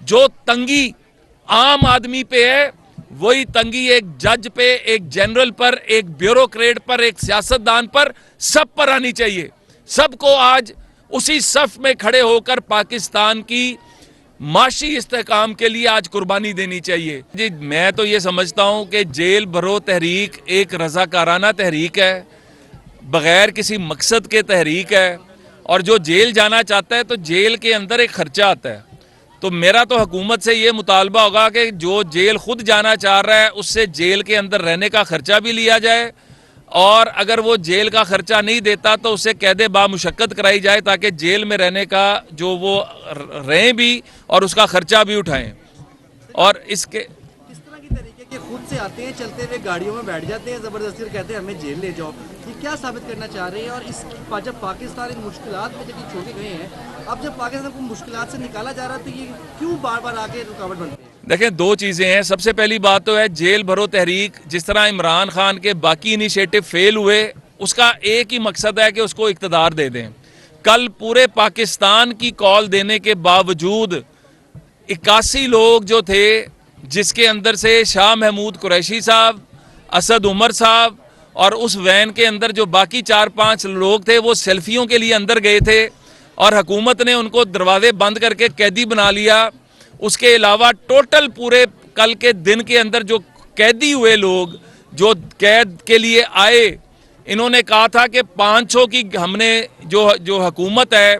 जो तंगी आम आदमी पे है वही तंगी एक जज पे, एक जनरल पर, एक ब्यूरोक्रेट पर, एक सियासतदान पर, सब पर आनी चाहिए। सबको आज उसी सफ में खड़े होकर पाकिस्तान की माशी इस्तेहकाम के लिए आज कुर्बानी देनी चाहिए। जी, मैं तो ये समझता हूँ कि जेल भरो तहरीक एक रजाकाराना तहरीक है, बगैर किसी मकसद के तहरीक है, और जो जेल जाना चाहता है तो जेल के अंदर एक खर्चा आता है। तो मेरा तो हुकूमत से ये मुतालबा होगा कि जो जेल खुद जाना चाह रहा है उससे जेल के अंदर रहने का खर्चा भी लिया जाए, और अगर वो जेल का खर्चा नहीं देता तो उसे कैदे बामुशक्कत कराई जाए ताकि जेल में रहने का जो वो रहें भी और उसका खर्चा भी उठाएं। और इसके किस तरह की तरीके के खुद से आते हैं, चलते हुए गाड़ियों में बैठ जाते हैं, जबरदस्ती कहते हैं हमें जेल ले जाओ, ये क्या साबित करना चाह रहे हैं? और इस जब पाकिस्तान इन मुश्किलात में जब ये छोड़े गए हैं, अब जब पाकिस्तान को मुश्किलात से निकाला जा रहा है तो ये क्यों बार बार आके रुकावट बनती है? देखें, दो चीज़ें हैं। सबसे पहली बात तो है जेल भरो तहरीक, जिस तरह इमरान खान के बाकी इनिशिएटिव फेल हुए, उसका एक ही मकसद है कि उसको इक़्तिदार दे दें। कल पूरे पाकिस्तान की कॉल देने के बावजूद 81 लोग जो थे, जिसके अंदर से शाह महमूद कुरैशी साहब, असद उमर साहब और उस वैन के अंदर जो बाकी 4-5 लोग थे वो सेल्फियों के लिए अंदर गए थे और हुकूमत ने उनको दरवाजे बंद करके कैदी बना लिया। उसके अलावा टोटल पूरे कल के दिन के अंदर जो कैदी हुए लोग जो कैद के लिए आए, इन्होंने कहा था कि 500 की हमने जो हुकूमत है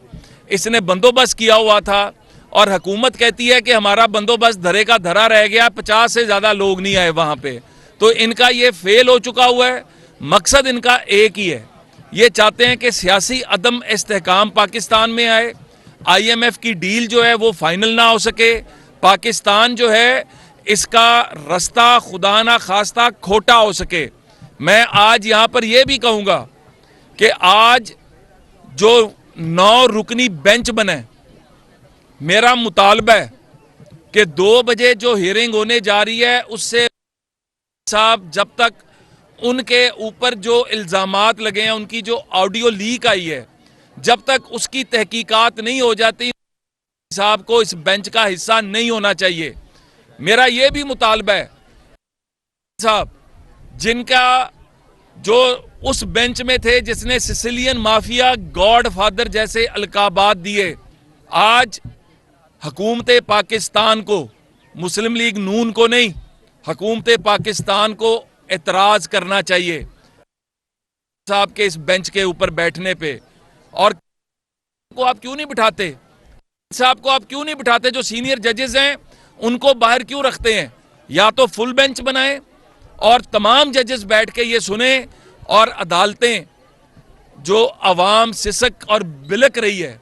इसने बंदोबस्त किया हुआ था, और हुकूमत कहती है कि हमारा बंदोबस्त धरे का धरा रह गया, 50 से ज़्यादा लोग नहीं आए वहाँ पे। तो इनका ये फेल हो चुका हुआ है। मकसद इनका एक ही है, ये चाहते हैं कि सियासी अदम इस्तेहकाम पाकिस्तान में आए, IMF की डील जो है वो फाइनल ना हो सके, पाकिस्तान जो है इसका रास्ता खुदा ना खास्ता खोटा हो सके। मैं आज यहाँ पर यह भी कहूँगा कि आज जो 9 रुकनी बेंच बने, मेरा मुतालबा है कि 2 बजे जो हियरिंग होने जा रही है उससे साहब जब तक उनके ऊपर जो इल्ज़ामात लगे हैं, उनकी जो ऑडियो लीक आई है, जब तक उसकी तहकीकात नहीं हो जाती, साहब को इस बेंच का हिस्सा नहीं होना चाहिए। मेरा ये भी मुतालबा है साहब जिनका जो उस बेंच में थे जिसने सिसिलियन माफिया गॉड फादर जैसे अलकाबात दिए, आज हुकूमत पाकिस्तान को, मुस्लिम लीग नून को नहीं, हुकूमत पाकिस्तान को एतराज करना चाहिए साहब के इस बेंच के ऊपर बैठने पे। और को आप क्यों नहीं बिठाते साहब को, आप क्यों नहीं बिठाते? जो सीनियर जजेस हैं उनको बाहर क्यों रखते हैं? या तो फुल बेंच बनाएं और तमाम जजेस बैठ के ये सुने, और अदालतें जो अवाम सिसक और बिलक रही है,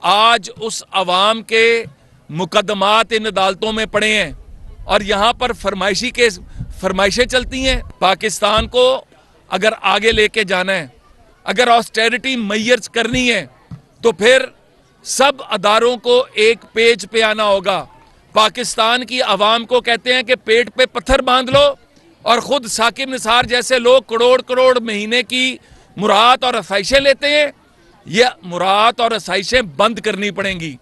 आज उस अवाम के मुकदमात इन अदालतों में पड़े हैं और यहाँ पर फरमाइशें चलती हैं। पाकिस्तान को अगर आगे लेके जाना है, अगर ऑस्टेरिटी मैयर्स करनी है, तो फिर सब अदारों को एक पेज पे आना होगा। पाकिस्तान की आवाम को कहते हैं कि पेट पे पत्थर बांध लो, और खुद साकिब निसार जैसे लोग करोड़ करोड़ महीने की मुराद और आसाइशें लेते हैं। ये मुराद और आसाइशें बंद करनी पड़ेंगी।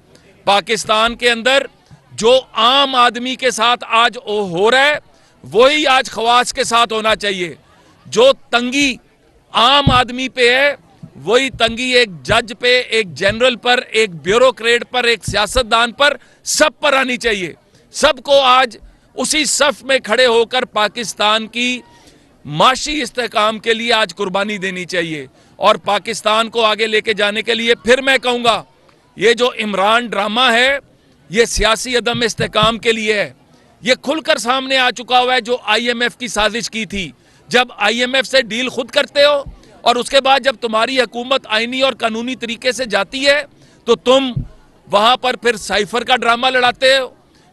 पाकिस्तान के अंदर जो आम आदमी के साथ आज हो रहा है वही आज खवास के साथ होना चाहिए। जो तंगी आम आदमी पे है वही तंगी एक जज पे, एक जनरल पर, एक ब्यूरोक्रेट पर, एक सियासतदान पर, सब पर आनी चाहिए। सबको आज उसी सफ में खड़े होकर पाकिस्तान की माशी इस्तेहकाम के लिए आज कुर्बानी देनी चाहिए। और पाकिस्तान को आगे लेके जाने के लिए फिर मैं कहूँगा, ये जो इमरान ड्रामा है ये सियासी अदम इस्तेहकाम के लिए है। ये खुलकर सामने आ चुका हुआ है जो IMF की साजिश की थी। जब IMF से डील खुद करते हो और उसके बाद जब तुम्हारी हुकूमत आईनी और कानूनी तरीके से जाती है तो तुम वहाँ पर फिर साइफर का ड्रामा लड़ाते हो,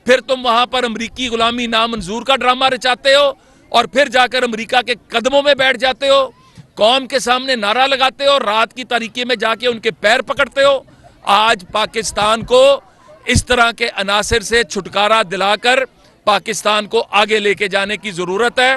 फिर तुम वहाँ पर अमरीकी गुलामी नामंजूर का ड्रामा रचाते हो, और फिर जाकर अमरीका के कदमों में बैठ जाते हो, कौम के सामने नारा लगाते हो, रात की तारीकी में जाके उनके पैर पकड़ते हो। आज पाकिस्तान को इस तरह के अनासर से छुटकारा दिलाकर पाकिस्तान को आगे लेके जाने की ज़रूरत है।